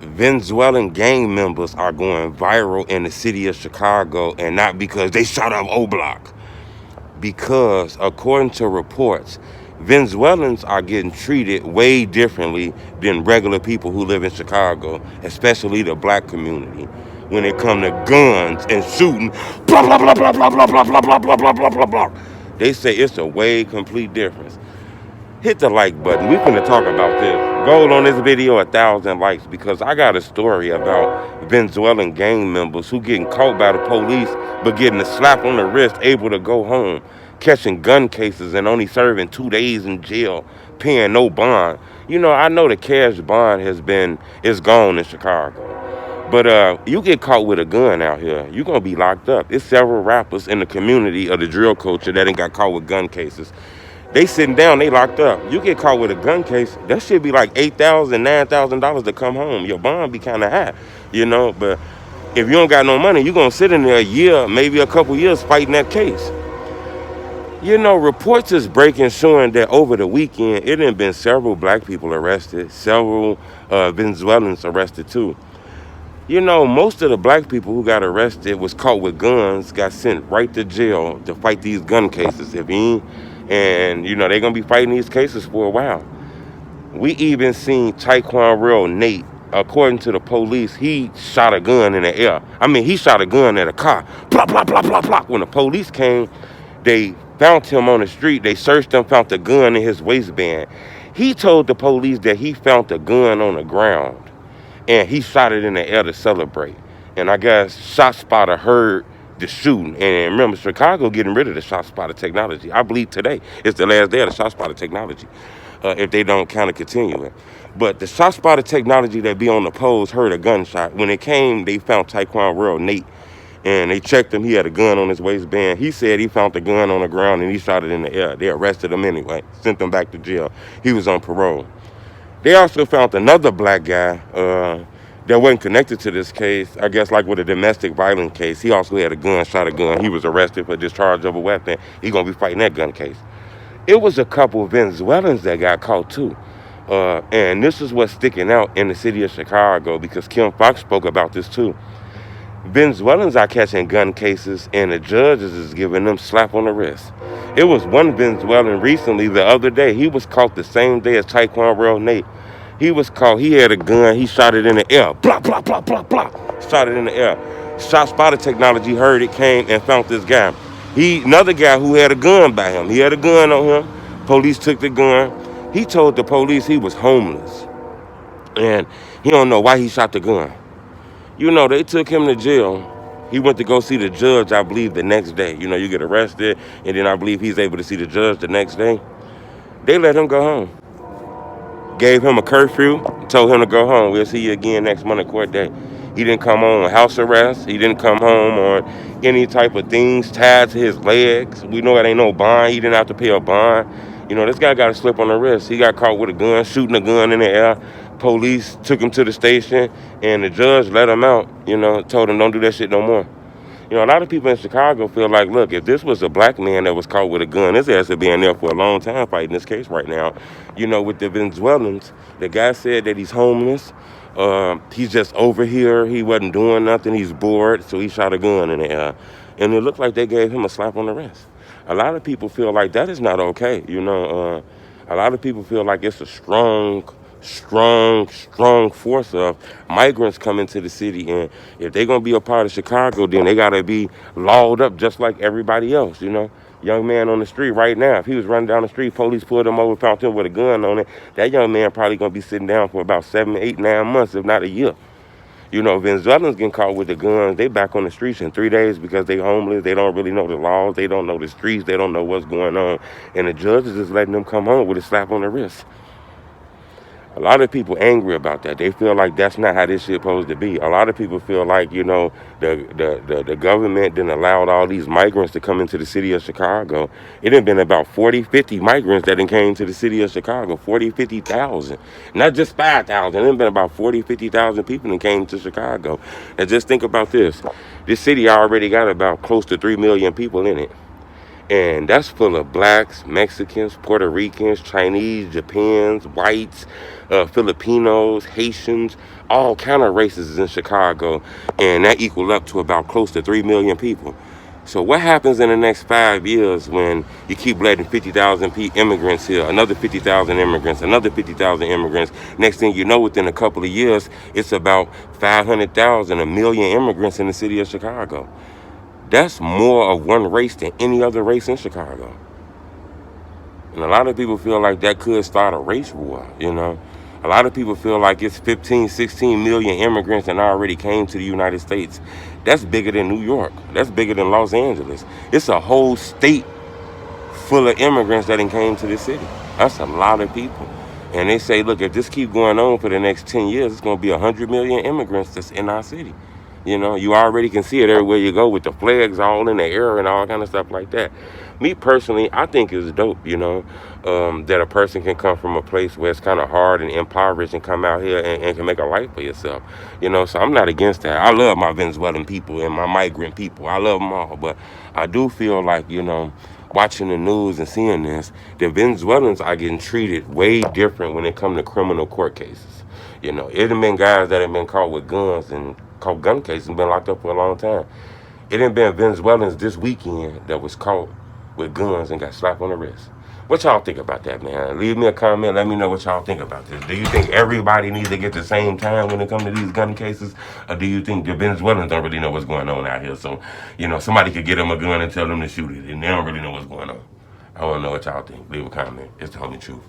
Venezuelan gang members are going viral in the city of Chicago, and not because they shot up O Block. Because according to reports, Venezuelans are getting treated way differently than regular people who live in Chicago, especially the black community. When it come to guns and shooting, blah blah blah blah blah blah blah blah blah blah blah blah blah blah. They say it's a way complete difference. Hit the like button. We finna talk about this. Goal on this video 1,000 likes because I got a story about Venezuelan gang members who getting caught by the police but getting a slap on the wrist, able to go home, catching gun cases and only serving 2 days in jail, paying no bond. I know the cash bond is gone in Chicago. But you get caught with a gun out here, you gonna be locked up. It's several rappers in the community of the drill culture that ain't got caught with gun cases. They sitting down, they locked up. You get caught with a gun case, that should be like $8,000, $9,000 to come home. Your bond be kind of high. But if you don't got no money, you gonna sit in there a year, maybe a couple years fighting that case. Reports is breaking showing that over the weekend, it done been several black people arrested, several Venezuelans arrested too. Most of the black people who got arrested was caught with guns, got sent right to jail to fight these gun cases. And they're gonna be fighting these cases for a while. We even seen Taekwon Real Nate. According to the police, he shot a gun in the air. He shot a gun at a car. Blah blah blah blah blah. When the police came, they found him on the street. They searched him, found the gun in his waistband. He told the police that he found the gun on the ground and he shot it in the air to celebrate. And I guess ShotSpotter heard the shooting. And remember, Chicago getting rid of the ShotSpotter technology. I believe today is the last day of the ShotSpotter technology, if they don't kind of continue it. But the ShotSpotter technology that be on the poles heard a gunshot. When it came, they found Taekwon Real Nate. And they checked him. He had a gun on his waistband. He said he found the gun on the ground and he shot it in the air. They arrested him anyway, sent him back to jail. He was on parole. They also found another black guy that wasn't connected to this case, I guess like with a domestic violence case. He also had a gun, shot a gun. He was arrested for discharge of a weapon. He going to be fighting that gun case. It was a couple of Venezuelans that got caught too. And this is what's sticking out in the city of Chicago because Kim Fox spoke about this too. Venezuelans are catching gun cases and the judges is giving them slap on the wrist. It was one Venezuelan recently, the other day, he was caught the same day as Taekwon Real Nate. He was caught, he had a gun, he shot it in the air. Blah, blah, blah, blah, blah. Shot it in the air. ShotSpotter technology heard it, came and found this guy. Another guy who had a gun by him. He had a gun on him. Police took the gun. He told the police he was homeless. And he don't know why he shot the gun. They took him to jail. He went to go see the judge, I believe, the next day. You get arrested, and then I believe he's able to see the judge the next day. They let him go home. Gave him a curfew, told him to go home. We'll see you again next Monday court day. He didn't come home on house arrest. He didn't come home on any type of things tied to his legs. We know it ain't no bond. He didn't have to pay a bond. This guy got a slip on the wrist. He got caught with a gun, shooting a gun in the air. Police took him to the station, and the judge let him out, told him don't do that shit no more. A lot of people in Chicago feel like, look, if this was a black man that was caught with a gun, his ass would be in there for a long time fighting this case right now. With the Venezuelans, the guy said that he's homeless. He's just over here. He wasn't doing nothing. He's bored, so he shot a gun in the air. And it looked like they gave him a slap on the wrist. A lot of people feel like that is not okay. A lot of people feel like it's a strong force of migrants coming to the city. And if they're going to be a part of Chicago, then they got to be lawed up just like everybody else, Young man on the street right now, if he was running down the street, police pulled him over, found him with a gun on it, that young man probably going to be sitting down for about 7, 8, 9 months, if not a year. Venezuelans getting caught with the guns, they back on the streets in 3 days because they homeless, they don't really know the laws, they don't know the streets, they don't know what's going on, and the judge is just letting them come home with a slap on the wrist. A lot of people angry about that. They feel like that's not how this shit supposed to be. A lot of people feel like, the government didn't allow all these migrants to come into the city of Chicago. It had been about 40, 50 migrants that came to the city of Chicago, 40, 50,000. Not just 5,000. It had been about 40, 50,000 people that came to Chicago. And just think about this. This city already got about close to 3 million people in it. And that's full of blacks, Mexicans, Puerto Ricans, Chinese, Japans, whites, Filipinos, Haitians, all kind of races is in Chicago, and that equal up to about close to 3 million people. So what happens in the next 5 years when you keep letting 50,000 immigrants here, another 50,000 immigrants, another 50,000 immigrants? Next thing you know, within a couple of years, it's about 500,000, a million immigrants in the city of Chicago. That's more of one race than any other race in Chicago. And a lot of people feel like that could start a race war. A lot of people feel like it's 15, 16 million immigrants that already came to the United States. That's bigger than New York. That's bigger than Los Angeles. It's a whole state full of immigrants that came to this city. That's a lot of people. And they say, look, if this keep going on for the next 10 years, it's going to be 100 million immigrants that's in our city. You already can see it everywhere you go with the flags all in the air and all kind of stuff like that. Me personally, I think it's dope, that a person can come from a place where it's kind of hard and impoverished and come out here and can make a life for yourself. So I'm not against that. I love my Venezuelan people and my migrant people. I love them all. But I do feel like, watching the news and seeing this, the Venezuelans are getting treated way different when it comes to criminal court cases. It have been guys that have been caught with guns and caught gun cases and been locked up for a long time. It ain't been Venezuelans this weekend that was caught with guns and got slapped on the wrist. What y'all think about that, man? Leave me a comment. Let me know what y'all think about this. Do you think everybody needs to get the same time when it comes to these gun cases? Or do you think the Venezuelans don't really know what's going on out here? So, somebody could get them a gun and tell them to shoot it, and they don't really know what's going on. I want to know what y'all think. Leave a comment. It's the only truth.